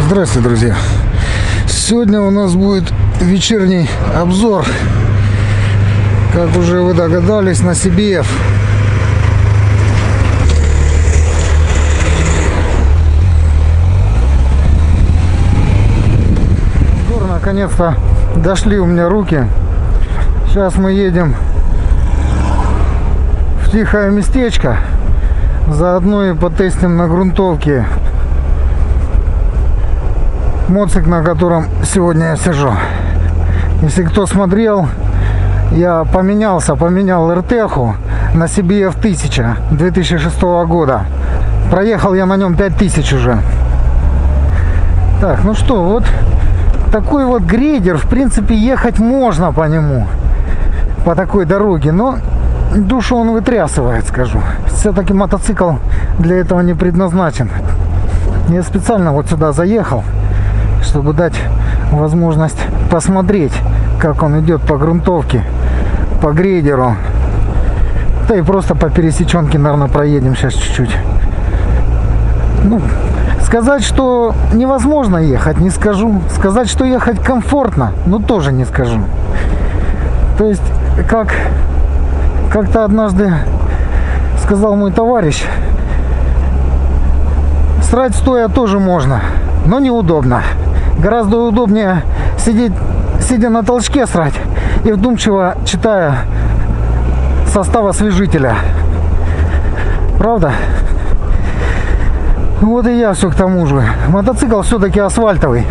Здравствуйте, друзья! Сегодня у нас будет вечерний обзор, как уже вы догадались, на CBF. Наконец-то дошли у меня руки. Сейчас мы едем в тихое местечко. Заодно и потестим на грунтовке моцик, на котором сегодня я сижу. Если кто смотрел, я поменял РТХу на CBF 1000 2006 года. Проехал я на нем 5000 уже. Так, ну что, вот такой вот грейдер. В принципе, ехать можно по нему, по такой дороге, но душу он вытрясывает, скажу. Все-таки мотоцикл для этого не предназначен. Я специально вот сюда заехал, чтобы дать возможность посмотреть, как он идет по грунтовке, по грейдеру. Да и просто по пересеченке, наверное, проедем сейчас чуть-чуть. Ну, сказать, что невозможно ехать, не скажу. Сказать, что ехать комфортно, ну, тоже не скажу. То есть, как-то однажды сказал мой товарищ, срать стоя тоже можно, но неудобно. Гораздо удобнее сидя на толчке срать и вдумчиво читая состав освежителя. Правда? Вот и я все к тому же. Мотоцикл все-таки асфальтовый.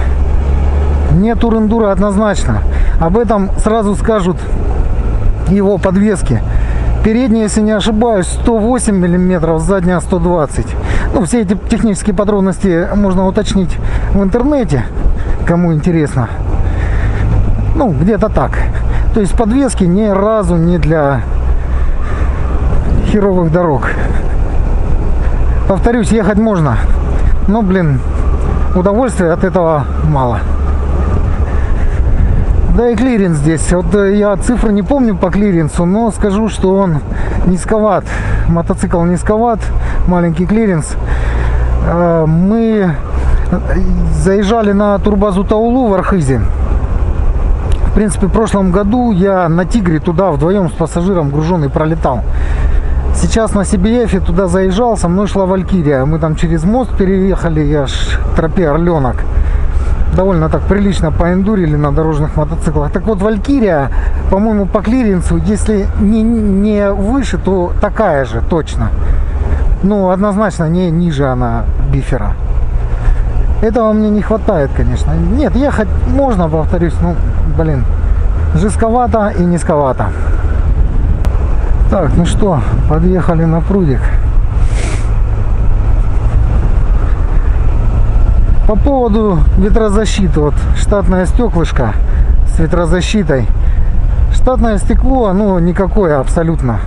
Не тур-эндуро однозначно. Об этом сразу скажут его подвески. Передняя, если не ошибаюсь, 108 мм, задняя 120. Ну, все эти технические подробности можно уточнить в интернете, кому интересно. Ну, где-то так. То есть подвески ни разу не для херовых дорог. Повторюсь, ехать можно, но, блин, удовольствия от этого мало. Да и клиренс здесь. Вот я цифры не помню по клиренсу, но скажу, что он низковат. Мотоцикл низковат, маленький клиренс. Мы заезжали на турбазу Таулу в Архизе. В принципе, в прошлом году я на Тигре туда вдвоем с пассажиром груженый пролетал. Сейчас на CBF туда заезжал, со мной шла Валькирия. Мы там через мост переехали, я ж к тропе Орленок. Довольно так прилично поэндурили на дорожных мотоциклах. Так вот, Валькирия, по-моему, по клиренсу, если не выше, то такая же, точно. Ну, однозначно, не ниже она бифера. Этого мне не хватает, конечно. Нет, ехать можно, повторюсь, ну, блин, жестковато и низковато. Так, ну что, подъехали на прудик. По поводу ветрозащиты, вот штатное стеклышко с ветрозащитой. Штатное стекло, оно никакое абсолютно.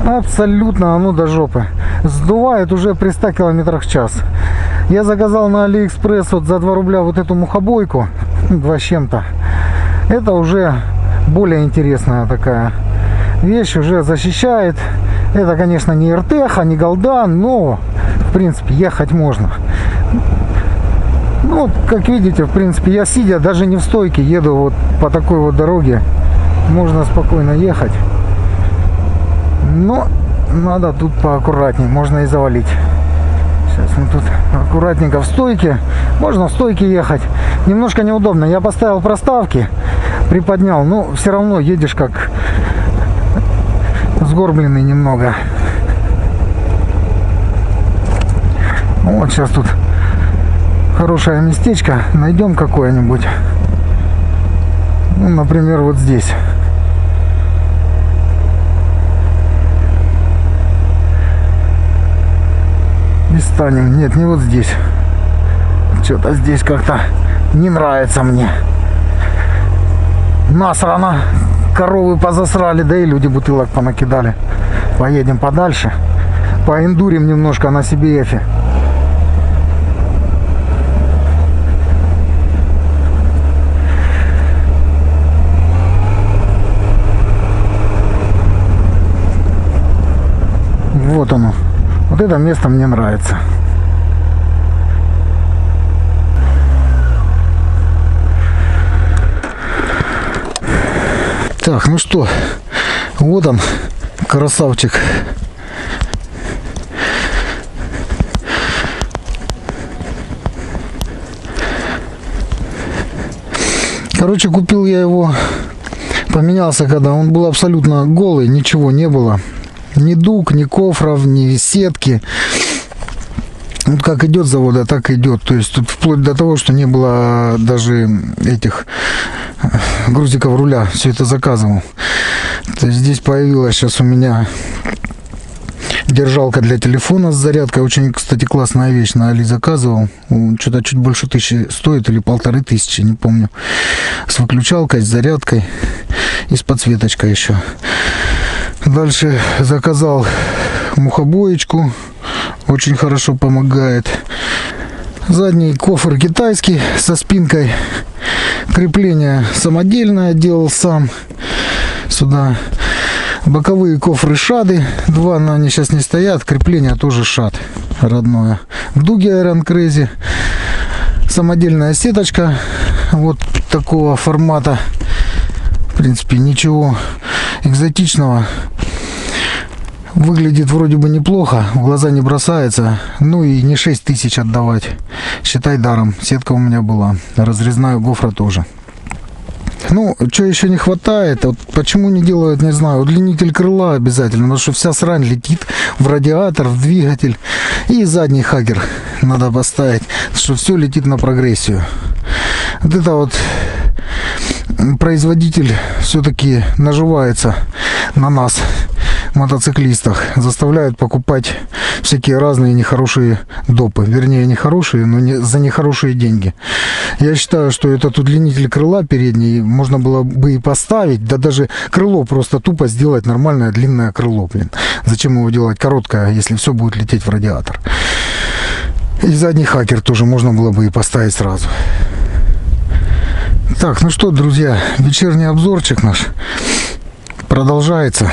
Абсолютно оно до жопы. Сдувает уже при 100 км в час. Я заказал на Алиэкспресс вот за 2 рубля вот эту мухобойку, 2 с чем-то. Это уже более интересная такая вещь, уже защищает. Это, конечно, не РТХ, не Голдан, но, в принципе, ехать можно. Ну, как видите, в принципе, я сидя, даже не в стойке, еду вот по такой вот дороге. Можно спокойно ехать. Но надо тут поаккуратней, можно и завалить. Сейчас мы тут аккуратненько в стойке. Можно в стойке ехать. Немножко неудобно. Я поставил проставки, приподнял, но все равно едешь как сгорбленный немного. Вот сейчас тут хорошее местечко найдем какое-нибудь. Ну, например, вот здесь. И станем. Нет, не вот здесь. Что-то здесь как-то не нравится мне. Насрано. Коровы позасрали, да и люди бутылок понакидали. Поедем подальше. Поэндурим немножко на CBF. Вот оно. Вот это место мне нравится. Так, ну что, вот он, красавчик. Короче, купил я его, поменялся, когда он был абсолютно голый, ничего не было. Ни дуг, ни кофров, ни сетки. Вот как идет с завода, так идет. То есть тут вплоть до того, что не было даже этих грузиков руля. Все это заказывал. То есть здесь появилась сейчас у меня держалка для телефона с зарядкой. Очень, кстати, классная вещь. На Али заказывал. Что-то чуть больше 1000 стоит или 1500, не помню. С выключалкой, с зарядкой и с подсветочкой еще. Дальше заказал мухобоечку. Очень хорошо помогает. Задний кофр китайский со спинкой. Крепление самодельное делал сам. Сюда. Боковые кофры шады. Два, но они сейчас не стоят. Крепление тоже шад родное. Дуги Iron Crazy. Самодельная сеточка. Вот такого формата. В принципе, ничего экзотичного. Выглядит вроде бы неплохо, в глаза не бросается. Ну и не 6000 отдавать. Считай даром. Сетка у меня была. Разрезная гофра тоже. Ну, что еще не хватает, вот почему не делают, не знаю, удлинитель крыла обязательно, потому что вся срань летит в радиатор, в двигатель. И задний хагер надо поставить, что все летит на прогрессию. Вот это вот производитель все-таки наживается на нас, мотоциклистах, заставляют покупать всякие разные нехорошие допы, вернее нехорошие, но за нехорошие деньги. Я считаю, что этот удлинитель крыла передний можно было бы и поставить, да даже крыло просто тупо сделать нормальное длинное крыло, блин. Зачем его делать короткое, если все будет лететь в радиатор? И задний хакер тоже можно было бы и поставить сразу. Так, ну что, друзья, вечерний обзорчик наш продолжается.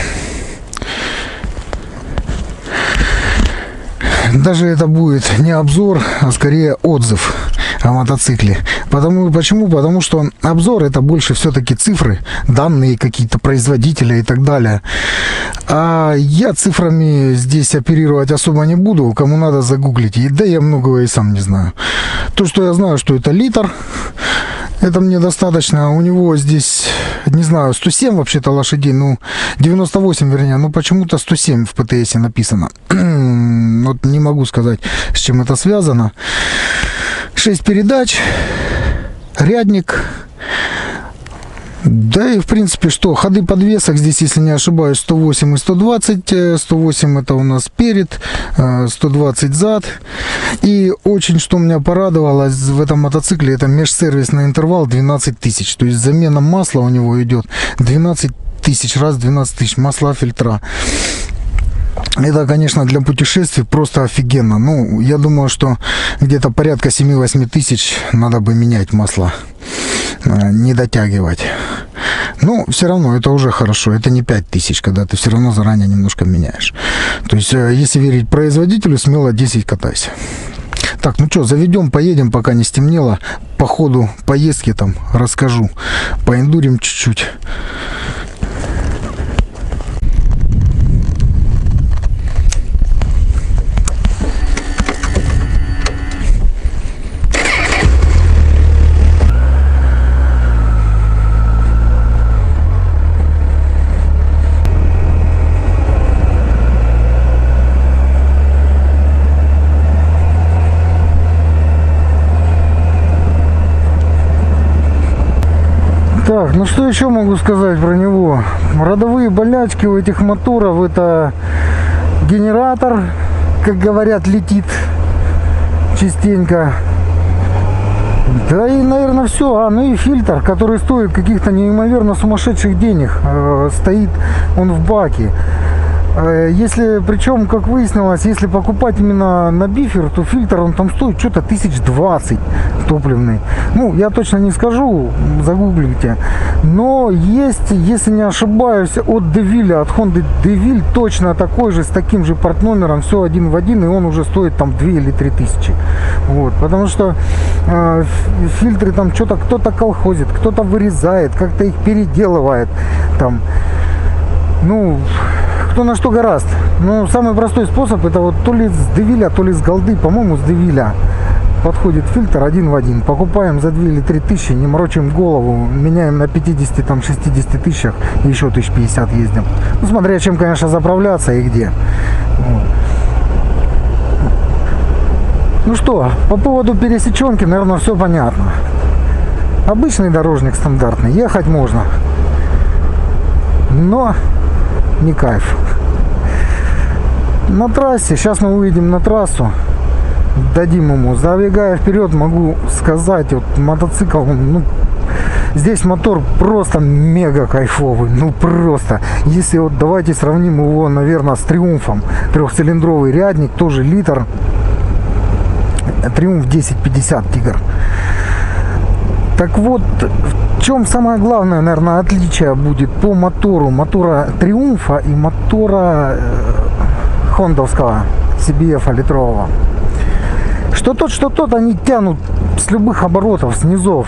Даже это будет не обзор, а скорее отзыв о мотоцикле. Почему? Потому что обзор это больше все-таки цифры, данные какие-то производителя и так далее. А я цифрами здесь оперировать особо не буду. Кому надо, загуглите. Да я многого и сам не знаю. То, что я знаю, что это литр, это мне достаточно. У него здесь, не знаю, 107 вообще-то лошадей, ну 98 вернее, но почему-то 107 в ПТСе написано. Вот не могу сказать, с чем это связано. 6 передач, рядник. Да и в принципе что, ходы подвесок здесь, если не ошибаюсь, 108 и 120. 108 это у нас перед, 120 зад. И очень, что меня порадовало в этом мотоцикле, это межсервисный интервал 12 тысяч. То есть замена масла у него идет 12 тысяч, раз 12 тысяч масла фильтра. Это, конечно, для путешествий просто офигенно. Ну, я думаю, что где-то порядка 7-8 тысяч надо бы менять масло, не дотягивать. Но все равно это уже хорошо. Это не 5 тысяч, когда ты все равно заранее немножко меняешь. То есть, если верить производителю, смело 10 катайся. Так, ну что, заведем, поедем, пока не стемнело. По ходу поездки там расскажу. Поэндурим чуть-чуть. Так, ну что еще могу сказать про него? Родовые болячки у этих моторов — это генератор, как говорят, летит частенько. Да и, наверное, все. Ну и фильтр, который стоит каких-то неимоверно сумасшедших денег. Стоит он в баке. Если, причем, как выяснилось, если покупать именно на бифер, то фильтр он там стоит что-то 1020 топливный. Ну, я точно не скажу, загуглите. Но есть, если не ошибаюсь, от Девиля, от Honda Deville точно такой же, с таким же партномером, все один в один, и он уже стоит там 2 или 3 тысячи. Вот, потому что фильтры там что-то кто-то колхозит, кто-то вырезает, как-то их переделывает там. Ну, кто на что гораст. Ну, самый простой способ, это вот то ли с Девиля, то ли с голды, по-моему, с Девиля. Подходит фильтр один в один. Покупаем за 2 или 3 тысячи, не морочим голову, меняем на 50, там, 60 тысячах, еще 1050 ездим. Ну, смотря чем, конечно, заправляться и где. Вот. Ну что, по поводу пересеченки, наверное, все понятно. Обычный дорожник стандартный, ехать можно. Но не кайф. На трассе, сейчас мы выйдем на трассу, дадим ему, забегая вперед, могу сказать, вот мотоцикл, ну, здесь мотор просто мега кайфовый, ну просто. Если вот давайте сравним его, наверное, с Триумфом, трехцилиндровый рядник, тоже литр, Триумф 1050 Тигр. Так вот, в чем самое главное, наверное, отличие будет по мотору мотора Триумфа и мотора хондовского CBF литрового. Что тот, они тянут с любых оборотов, с низов.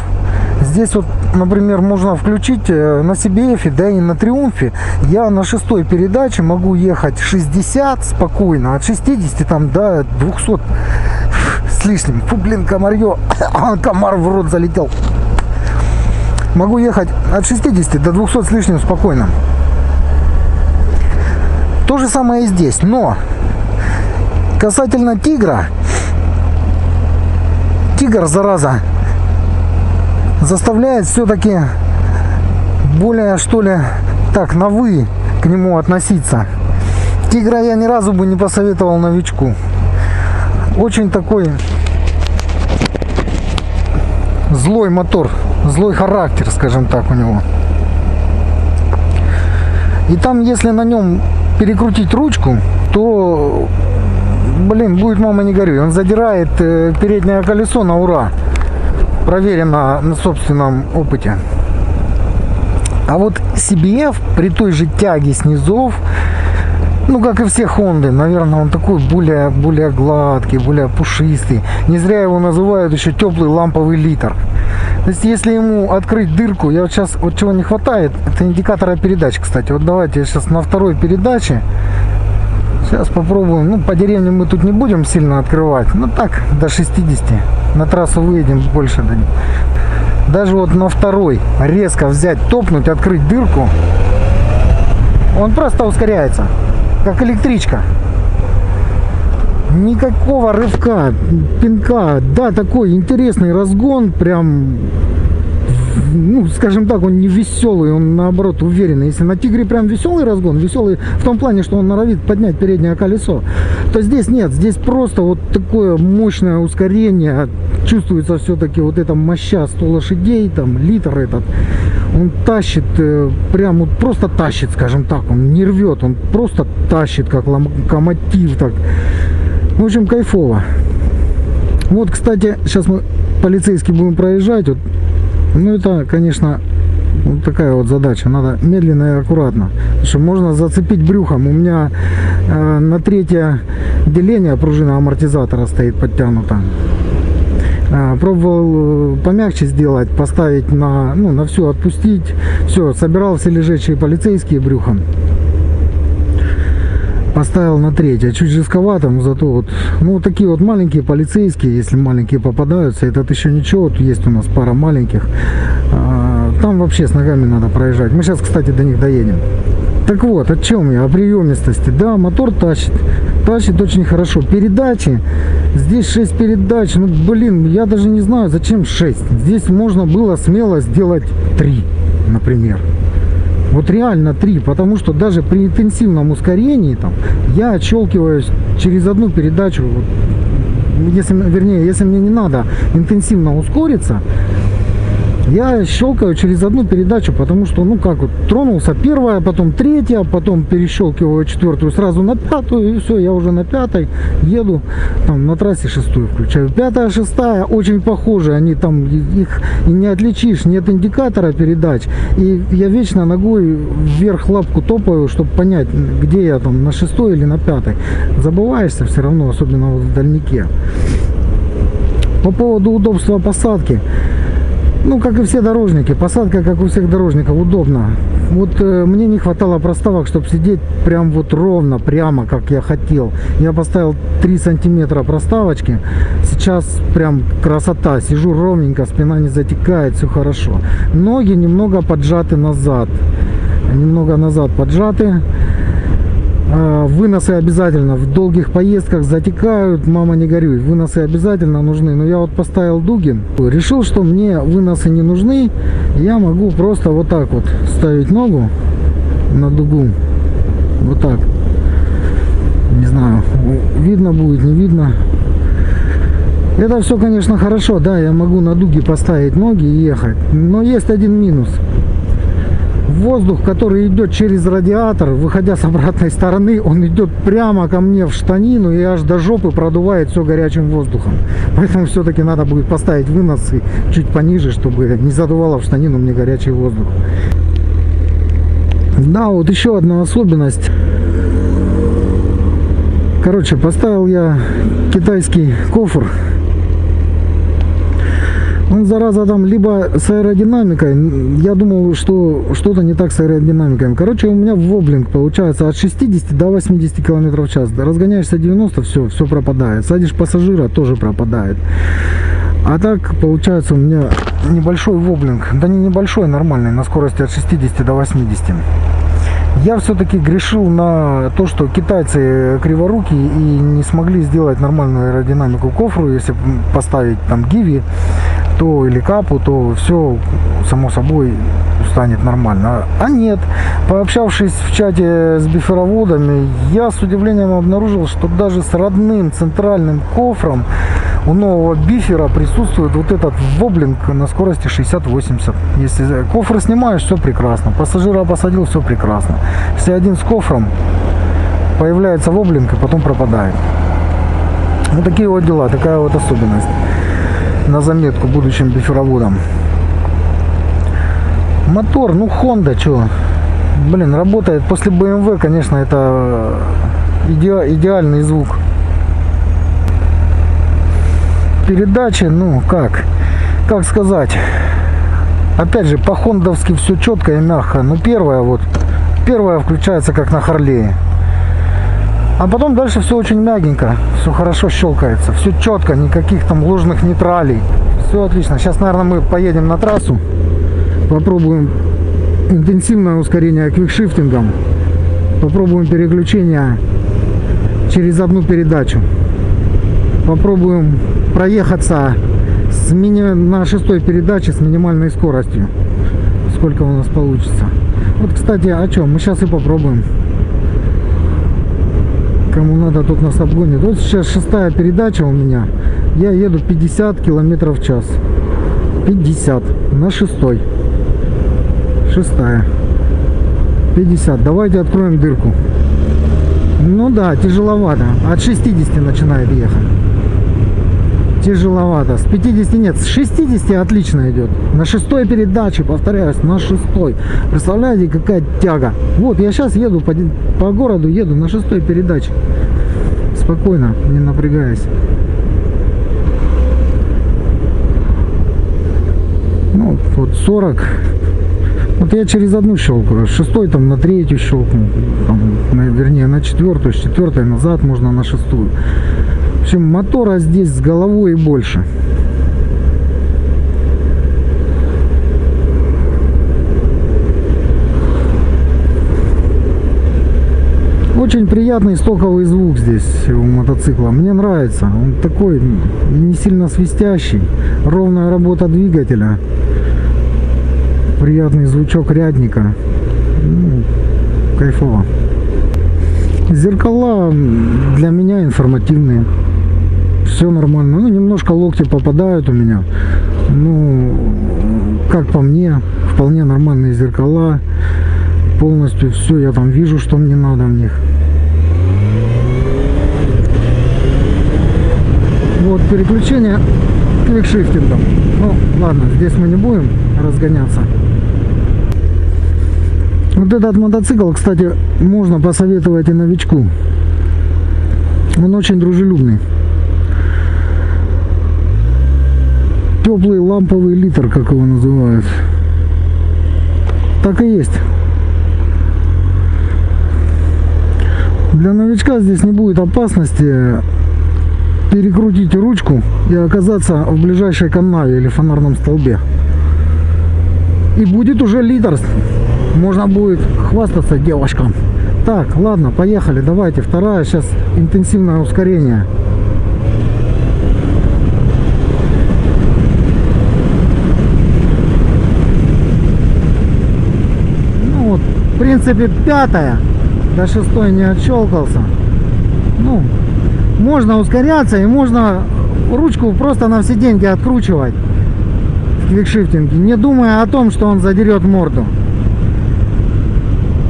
Здесь вот, например, можно включить на CBF, да и на Триумфе. Я на 6-й передаче могу ехать 60 спокойно, от 60 там до 200 с лишним. Фу, блин, комарье, комар в рот залетел. Могу ехать от 60 до 200 с лишним спокойно. То же самое и здесь, но касательно Тигра, Тигр, зараза, заставляет все-таки более, что ли, так, на «вы» к нему относиться. Тигра я ни разу бы не посоветовал новичку. Очень такой злой мотор, злой характер, скажем так, у него. И там, если на нем перекрутить ручку, то, блин, будет мама не горюй. Он задирает переднее колесо на ура. Проверено на собственном опыте. А вот CBF при той же тяге с низов, ну, как и все Хонды, наверное, он такой более гладкий, более пушистый. Не зря его называют еще теплый ламповый литр. То есть, если ему открыть дырку, я вот сейчас, вот чего не хватает, это индикатора передач, кстати. Вот давайте я сейчас на второй передаче, сейчас попробуем. Ну, по деревне мы тут не будем сильно открывать, ну так, до 60. На трассу выедем, больше дадим. Даже вот на второй резко взять, топнуть, открыть дырку, он просто ускоряется, как электричка. Никакого рывка, пинка. Да, такой интересный разгон, прям, ну, скажем так, он не веселый, он наоборот уверенный. Если на Тигре прям веселый разгон, веселый в том плане, что он норовит поднять переднее колесо, то здесь нет, здесь просто вот такое мощное ускорение. Чувствуется все-таки вот эта моща 100 лошадей, там литр этот. Он тащит, прям вот просто тащит, скажем так, он не рвет, он просто тащит, как локомотив, так. В общем, кайфово. Вот, кстати, сейчас мы полицейский будем проезжать. Вот. Ну, это, конечно, вот такая вот задача. Надо медленно и аккуратно. Потому что можно зацепить брюхом. У меня на 3-е деление пружина амортизатора стоит подтянута. Пробовал помягче сделать, поставить на, ну, на все отпустить. Все, собирал все лежачие полицейские брюхом. Поставил на 3-е, чуть жестковато, но зато вот, ну, вот такие вот маленькие полицейские, если маленькие попадаются, этот еще ничего, вот есть у нас пара маленьких, там вообще с ногами надо проезжать. Мы сейчас, кстати, до них доедем. Так вот, о чем я? О приемистости. Да, мотор тащит очень хорошо. Передачи, здесь 6 передач, ну, блин, я даже не знаю, зачем 6. Здесь можно было смело сделать 3, например. Вот реально 3, потому что даже при интенсивном ускорении там, я отщелкиваюсь через одну передачу. Вот, если мне не надо интенсивно ускориться, я щелкаю через одну передачу, потому что, ну как вот, тронулся 1-я, потом 3-я, потом перещелкиваю 4-ю сразу на 5-ю, и все, я уже на 5-й еду, там на трассе 6-ю включаю. 5-я, 6-я очень похожи, они там, их и не отличишь, нет индикатора передач, и я вечно ногой вверх лапку топаю, чтобы понять, где я там, на 6-й или на 5-й. Забываешься все равно, особенно вот в дальнике. По поводу удобства посадки. Ну, как и все дорожники, посадка, как у всех дорожников, удобно. Вот мне не хватало проставок, чтобы сидеть прям вот ровно, прямо, как я хотел. Я поставил 3 сантиметра проставочки. Сейчас прям красота. Сижу ровненько, спина не затекает, все хорошо. Ноги немного поджаты назад. Немного назад поджаты. Выносы обязательно. В долгих поездках затекают, мама не горюй. Выносы обязательно нужны. Но я вот поставил дуги. Решил, что мне выносы не нужны. Я могу просто вот так вот ставить ногу на дугу. Вот так. Не знаю, видно будет, не видно. Это все, конечно, хорошо. Да, я могу на дуги поставить ноги и ехать. Но есть один минус. Воздух, который идет через радиатор, выходя с обратной стороны, он идет прямо ко мне в штанину и аж до жопы продувает все горячим воздухом. Поэтому все-таки надо будет поставить выносы чуть пониже, чтобы не задувало в штанину мне горячий воздух. Да, вот еще одна особенность. Короче, поставил я китайский кофр. Он, зараза, там либо с аэродинамикой, я думал, что что-то не так с аэродинамикой. Короче, у меня воблинг получается от 60 до 80 км в час. Разгоняешься 90, все пропадает. Садишь пассажира, тоже пропадает. А так, получается, у меня небольшой воблинг. Да не небольшой, нормальный, на скорости от 60 до 80. Я все-таки грешил на то, что китайцы криворукие и не смогли сделать нормальную аэродинамику кофру. Если поставить там гиви, то или капу, то все само собой станет нормально. А нет, пообщавшись в чате с бифероводами, я с удивлением обнаружил, что даже с родным центральным кофром у нового бифера присутствует вот этот воблинг на скорости 60-80. Если кофры снимаешь, все прекрасно. Пассажира посадил, все прекрасно. Если один с кофром, появляется воблинг и потом пропадает. Вот такие вот дела, такая вот особенность. На заметку будущим бифероводам. Мотор, ну Honda, что? Блин, работает. После BMW, конечно, это идеальный звук. Передачи, ну как сказать. Опять же, по-хондовски все четко и мягко. Но первая включается как на Харлее. А потом дальше все очень мягенько, все хорошо щелкается, все четко, никаких там ложных нейтралей. Все отлично. Сейчас, наверное, мы поедем на трассу, попробуем интенсивное ускорение квикшифтингом, попробуем переключение через одну передачу, попробуем проехаться на 6-й передаче с минимальной скоростью. Сколько у нас получится. Вот, кстати, о чем? Мы сейчас и попробуем. Кому надо, тут нас обгонит. Вот сейчас 6-я передача у меня. Я еду 50 км в час. 50 на 6-й. 6-я. 50. Давайте откроем дырку. Ну да, тяжеловато. От 60 начинает ехать. Тяжеловато. С 50 нет, с 60 отлично идет. На 6-й передаче, повторяюсь, на 6-й. Представляете, какая тяга. Вот, я сейчас еду по городу, еду на 6-й передаче. Спокойно, не напрягаясь. Ну, вот 40. Вот я через одну щелкаю. С 6-й там на 3-ю щелкну. Вернее, на 4-ю. С 4-й назад можно на 6-ю. В общем, мотора здесь с головой и больше. Очень приятный стоковый звук здесь у мотоцикла. Мне нравится. Он такой не сильно свистящий. Ровная работа двигателя. Приятный звучок рядника. Ну, кайфово. Зеркала для меня информативные. Все нормально. Ну, немножко локти попадают у меня. Ну, как по мне, вполне нормальные зеркала. Полностью все, я там вижу, что мне надо в них. Вот переключение квикшифтингом. Ну, ладно, здесь мы не будем разгоняться. Вот этот мотоцикл, кстати, можно посоветовать и новичку. Он очень дружелюбный. Теплый ламповый литр, как его называют. Так и есть. Для новичка здесь не будет опасности перекрутить ручку и оказаться в ближайшей канаве или фонарном столбе. И будет уже литр. Можно будет хвастаться девушкам. Так, ладно, поехали. Давайте. Вторая. Сейчас интенсивное ускорение. Ну вот, в принципе, пятая. До шестой не отщелкался. Ну, можно ускоряться и можно ручку просто на все деньги откручивать в квикшифтинге, не думая о том, что он задерет морду.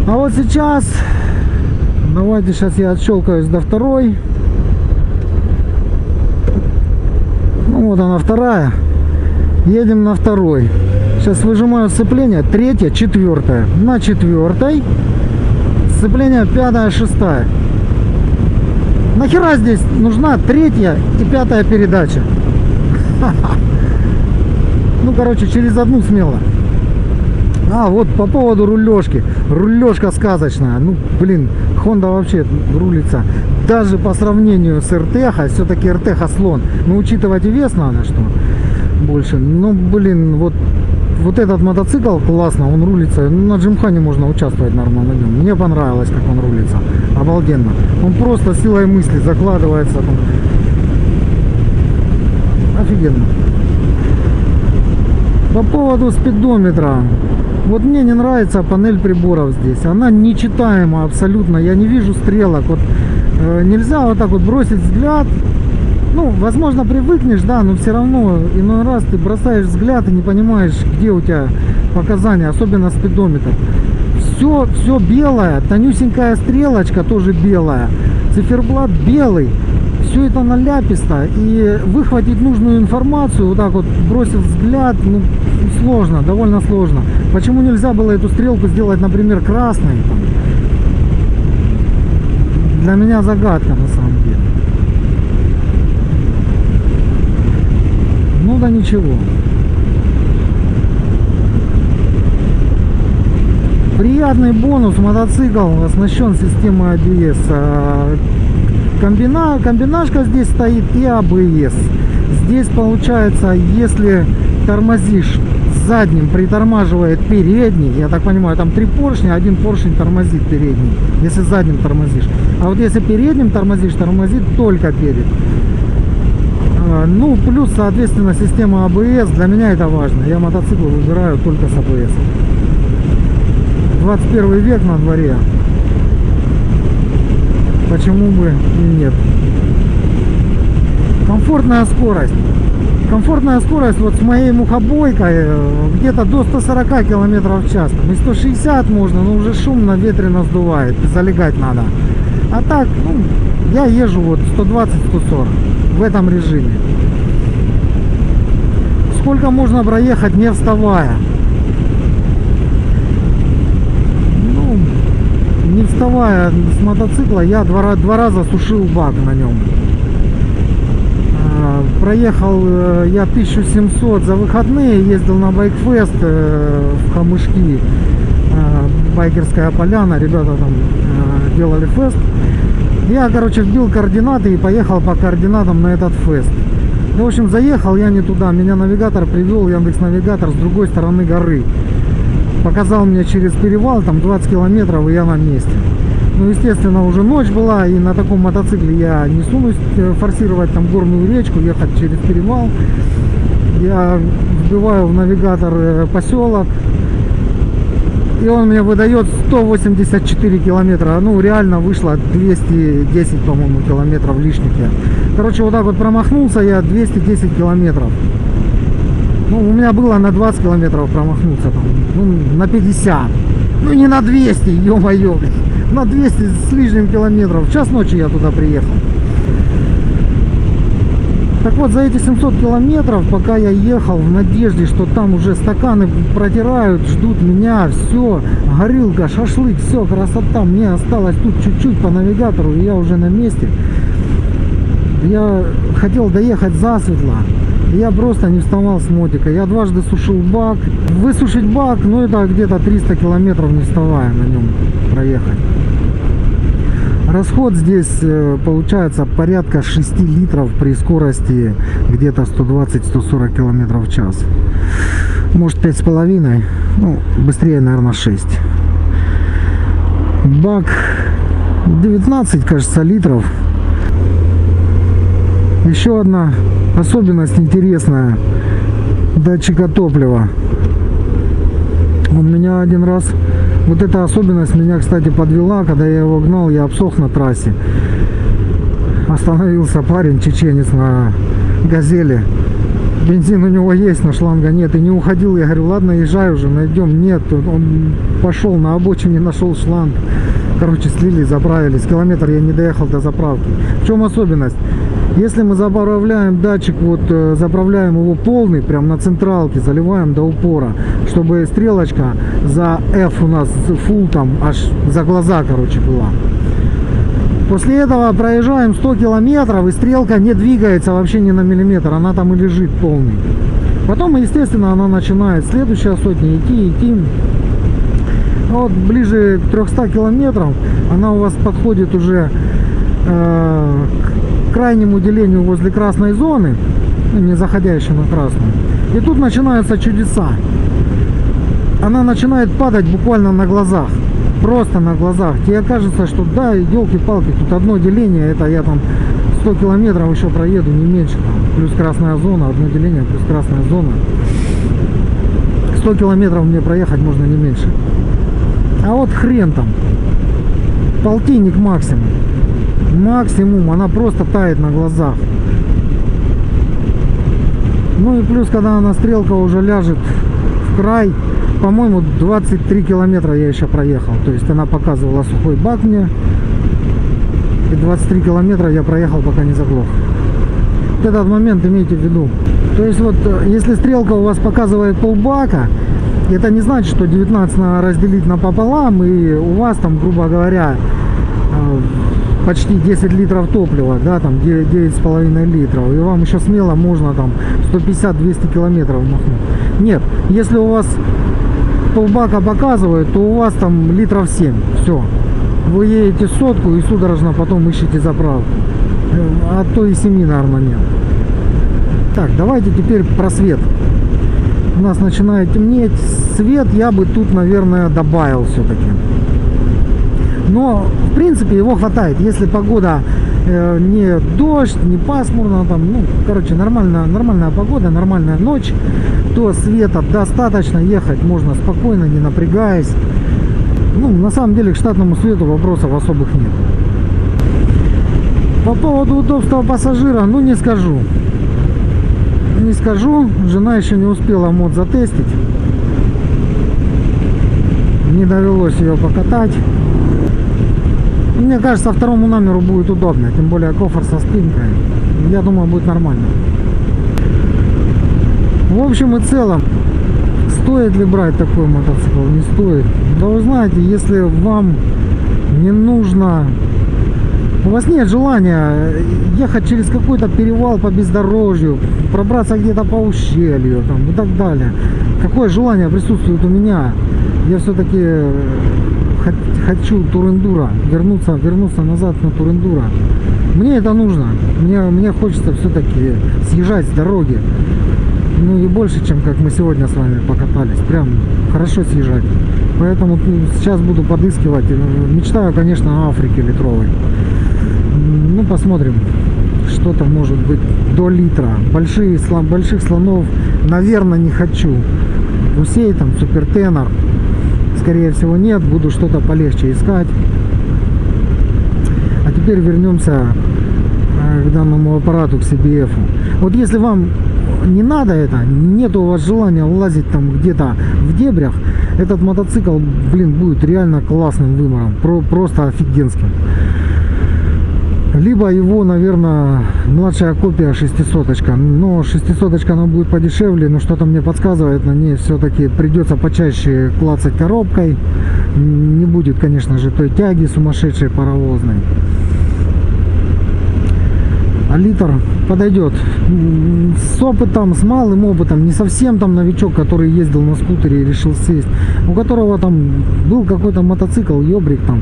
А вот сейчас, давайте сейчас я отщелкаюсь до второй. Ну вот она вторая. Едем на второй. Сейчас выжимаю сцепление. Третья, четвертая. На четвертой сцепление пятая, шестая. Нахера здесь нужна третья и пятая передача? Ну, короче, через одну смело. А, вот по поводу рулежки. Рулежка сказочная. Ну, блин, Honda вообще рулится. Даже по сравнению с RTH, все-таки RTH слон. Но учитывать и вес надо, что больше. Ну, блин, вот этот мотоцикл классно, он рулится. На Джимхане можно участвовать нормально. Мне понравилось, как он рулится. Обалденно. Он просто силой мысли закладывается. Там. Офигенно. По поводу спидометра. Вот мне не нравится панель приборов здесь. Она нечитаема абсолютно. Я не вижу стрелок. Вот нельзя вот так вот бросить взгляд. Ну, возможно, привыкнешь, да, но все равно иной раз ты бросаешь взгляд и не понимаешь, где у тебя показания, особенно спидометр. Все белое, тонюсенькая стрелочка тоже белая, циферблат белый, все это наляписто, и выхватить нужную информацию, вот так вот бросив взгляд, ну, сложно, довольно сложно. Почему нельзя было эту стрелку сделать, например, красной? Для меня загадка на самом деле. Ну да ничего. Приятный бонус. Мотоцикл оснащен системой ABS. Комбинашка здесь стоит и ABS. Здесь получается, если тормозишь задним, притормаживает передний. Я так понимаю, там 3 поршня, один поршень тормозит передний, если задним тормозишь. А вот если передним тормозишь, тормозит только перед. Ну, плюс, соответственно, система ABS. Для меня это важно. Я мотоцикл выбираю только с ABS. 21 век на дворе. Почему бы и нет? Комфортная скорость. Комфортная скорость вот с моей мухобойкой где-то до 140 км в час. И 160 можно, но уже шумно, ветрено сдувает. Залегать надо. А так, ну, я езжу вот 120-140 в этом режиме. Сколько можно проехать, не вставая? Ну, не вставая с мотоцикла, я два раза сушил бак на нем. Проехал я 1700 за выходные, ездил на байкфест в Камышки, байкерская поляна, ребята там делали фест. Я, короче, вбил координаты и поехал по координатам на этот фест. Ну, в общем, заехал я не туда, меня навигатор привел, Яндекс.Навигатор, с другой стороны горы. Показал мне через перевал, там 20 километров, и я на месте. Ну, естественно, уже ночь была, и на таком мотоцикле я не сунусь форсировать там горную речку, ехать через перевал. Я вбиваю в навигатор поселок, и он мне выдает 184 километра. Ну, реально вышло 210, по-моему, километров лишних я. Короче, вот так вот промахнулся я 210 километров. Ну, у меня было на 20 километров промахнуться там, ну, на 50. Ну, не на 200, ё-моё, на 200 с лишним километров. В час ночи я туда приехал. Так вот, за эти 700 километров, пока я ехал в надежде, что там уже стаканы протирают, ждут меня, все, горилка, шашлык, все, красота. Мне осталось тут чуть-чуть по навигатору, и я уже на месте. Я хотел доехать засветло. Я просто не вставал с мотика. Я дважды сушил бак. Высушить бак, ну это где-то 300 километров не вставая на нем проехать. Расход здесь получается порядка 6 литров при скорости где-то 120-140 километров в час. Может 5,5, ну быстрее, наверное, 6. Бак 19, кажется, литров. Еще одна особенность интересная датчика топлива. Он меня один раз... Вот эта особенность меня, кстати, подвела. Когда я его гнал, я обсох на трассе. Остановился парень, чеченец, на газели. Бензин у него есть, но шланга нет. И не уходил. Я говорю, ладно, езжай уже, найдем. Нет, он пошел на обочине, нашел шланг. Короче, слили, заправились. Километр я не доехал до заправки. В чем особенность? Если мы заправляем датчик, вот заправляем его полный, прям на централке, заливаем до упора, чтобы стрелочка за F у нас full там аж за глаза, короче, была. После этого проезжаем 100 километров, и стрелка не двигается вообще ни на миллиметр, она там и лежит полный. Потом, естественно, она начинает следующая сотня идти. Вот ближе к 300 километрам она у вас подходит уже к крайнему делению возле красной зоны, не заходящей на красную. И тут начинаются чудеса. Она начинает падать буквально на глазах. Просто на глазах. Тебе кажется, что да, елки-палки, тут одно деление, это я там 100 километров еще проеду, не меньше. Там, плюс красная зона, одно деление, плюс красная зона. 100 километров мне проехать можно не меньше. А вот хрен там. Полтинник максимум. Максимум, она просто тает на глазах. Ну и плюс, когда она стрелка уже ляжет в край, по-моему, 23 километра я еще проехал. То есть она показывала сухой бак мне. И 23 километра я проехал, пока не заглох. Вот этот момент имейте в виду. То есть вот, если стрелка у вас показывает полбака, это не значит, что 19 надо разделить напополам, и у вас там, грубо говоря, почти 10 литров топлива, да, там 9,5 литров, и вам еще смело можно там 150-200 километров махнуть. Нет, если у вас полбака показывает, то у вас там литров 7, все. Вы едете сотку и судорожно потом ищете заправку. А то и 7, наверное, нет. Так, давайте теперь про свет. У нас начинает темнеть. Свет я бы тут, наверное, добавил все-таки. Но, в принципе, его хватает. Если погода не дождь, не пасмурно, там, ну, короче, нормальная погода, нормальная ночь, то света достаточно, ехать можно спокойно, не напрягаясь. Ну, на самом деле, к штатному свету вопросов особых нет. По поводу удобства пассажира, ну, не скажу. Не скажу, жена еще не успела мод затестить. Не довелось ее покатать. Мне кажется, второму номеру будет удобно, тем более кофр со спинкой. Я думаю, будет нормально. В общем и целом, стоит ли брать такой мотоцикл, не стоит. Да вы знаете, если вам не нужно, у вас нет желания ехать через какой-то перевал по бездорожью, пробраться где-то по ущелью там, и так далее. Какое желание присутствует у меня? Я все-таки хочу тур-эндуро, вернуться назад на тур-эндуро. Мне это нужно. Мне хочется все-таки съезжать с дороги. Ну и больше, чем как мы сегодня с вами покатались. Прям хорошо съезжать. Поэтому сейчас буду подыскивать. Мечтаю, конечно, о Африке литровой. Ну, посмотрим. Что-то может быть до литра. Больших слонов, наверное, не хочу. Гусей, там, супертенор. Скорее всего, нет. Буду что-то полегче искать. А теперь вернемся к данному аппарату, к CBF. Вот если вам не надо это, нет у вас желания лазить там где-то в дебрях, этот мотоцикл, блин, будет реально классным выбором. Просто офигенским. Либо его, наверное, младшая копия 600-очка. Но 600-очка она будет подешевле, но что-то мне подсказывает, на ней все-таки придется почаще клацать коробкой. Не будет, конечно же, той тяги сумасшедшей паровозной. А литр подойдет. с опытом, с малым опытом, не совсем там новичок, который ездил на скутере и решил сесть, у которого там был какой-то мотоцикл, ёбрик там,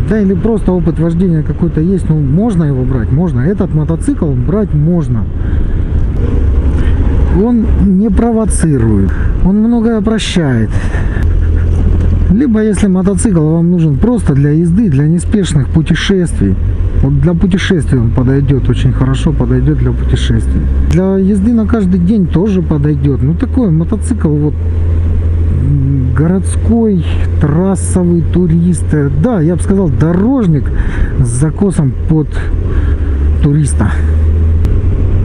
да, или просто опыт вождения какой-то есть, ну, можно его брать, можно, этот мотоцикл брать можно. Он не провоцирует, он многое прощает. Либо если мотоцикл вам нужен просто для езды, для неспешных путешествий, вот для путешествий он подойдет, очень хорошо подойдет для путешествий. Для езды на каждый день тоже подойдет. Ну такой мотоцикл вот городской, трассовый, турист. Да, я бы сказал, дорожник с закосом под туриста.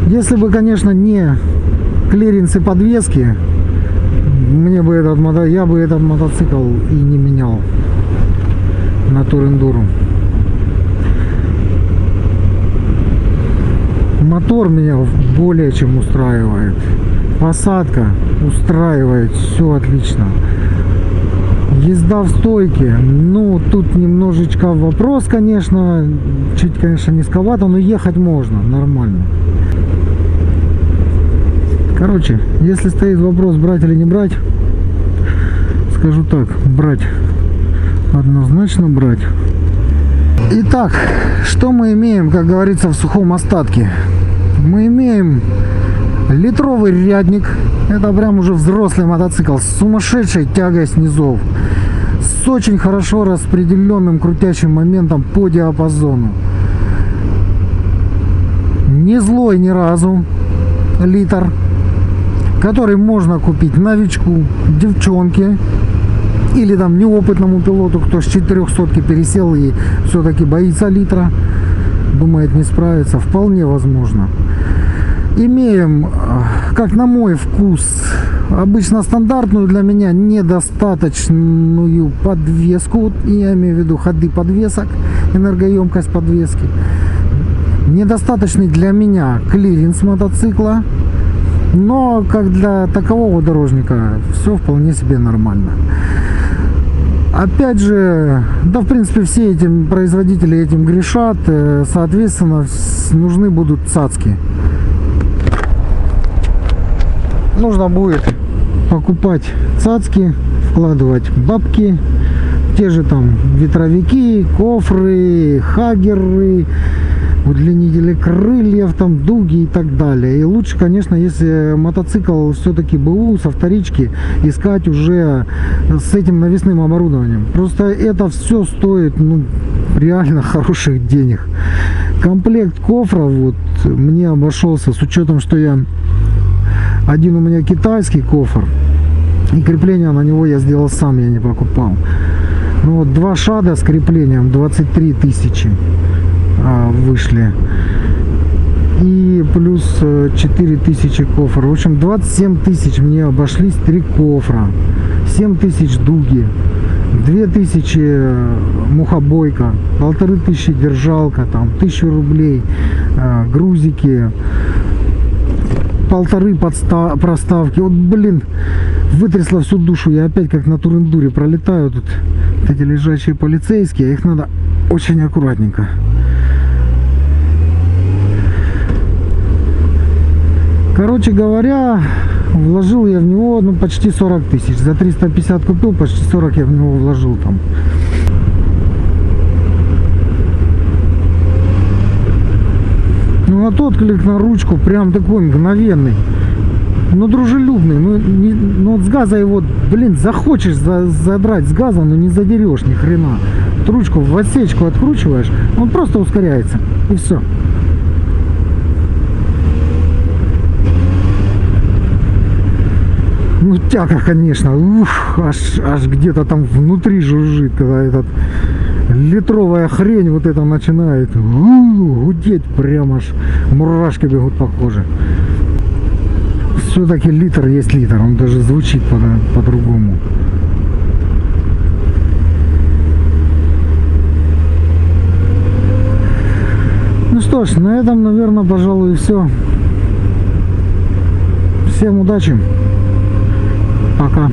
Если бы, конечно, не клиренсы подвески, я бы этот мотоцикл и не менял на Тур-Эндуро. Мотор меня более чем устраивает. Посадка устраивает, все отлично. Езда в стойке, ну тут немножечко вопрос, конечно, чуть, конечно, низковато, но ехать можно нормально. Короче, если стоит вопрос, брать или не брать, скажу так, брать. Однозначно брать. Итак, что мы имеем, как говорится, в сухом остатке? Мы имеем литровый рядник. Это прям уже взрослый мотоцикл с сумасшедшей тягой снизов. С очень хорошо распределенным крутящим моментом по диапазону. Не злой ни разу. Литр. Который можно купить новичку, девчонке или там неопытному пилоту, кто с 400-ки пересел и все-таки боится литра, думает не справится, вполне возможно. Имеем, как на мой вкус, обычно стандартную для меня недостаточную подвеску, я имею в виду ходы подвесок, энергоемкость подвески, недостаточный для меня клиренс мотоцикла. Но как для такового дорожника все вполне себе нормально. Опять же, да в принципе все эти производители этим грешат. Соответственно, нужны будут цацки. Нужно будет покупать цацки, вкладывать бабки. Те же там ветровики, кофры, хаггеры, удлинители крыльев, там дуги и так далее. И лучше, конечно, если мотоцикл все-таки БУ со вторички, искать уже с этим навесным оборудованием. Просто это все стоит, ну, реально хороших денег. Комплект кофра вот мне обошелся, с учетом, что один у меня китайский кофр, и крепление на него я сделал сам, я не покупал. Ну вот 2 шада с креплением 23 тысячи вышли, и плюс 4000 кофр. В общем, 27 тысяч мне обошлись 3 кофра, 7 тысяч дуги, 2000 мухобойка, 1500 держалка, там 1000 рублей грузики, 1500 проставки. Вот, блин, вытрясла всю душу. Я опять как на Тур-Эндуре пролетаю тут. Вот эти лежачие полицейские, их надо очень аккуратненько. Короче говоря, вложил я в него, ну, почти 40 тысяч. За 350 купил, почти 40 я в него вложил там. Ну, а тот клик на ручку прям такой мгновенный. Ну, дружелюбный. Ну, вот с газа его, блин, захочешь задрать с газа, но не задерешь ни хрена. Вот ручку в отсечку откручиваешь, он просто ускоряется. И все. Ну, тяга, конечно, аж где-то там внутри жужжит, когда этот литровая хрень вот это начинает гудеть, прям аж мурашки бегут по коже. Все-таки литр есть литр, он даже звучит по-другому. Ну что ж, на этом, наверное, пожалуй, и все. Всем удачи. Пока.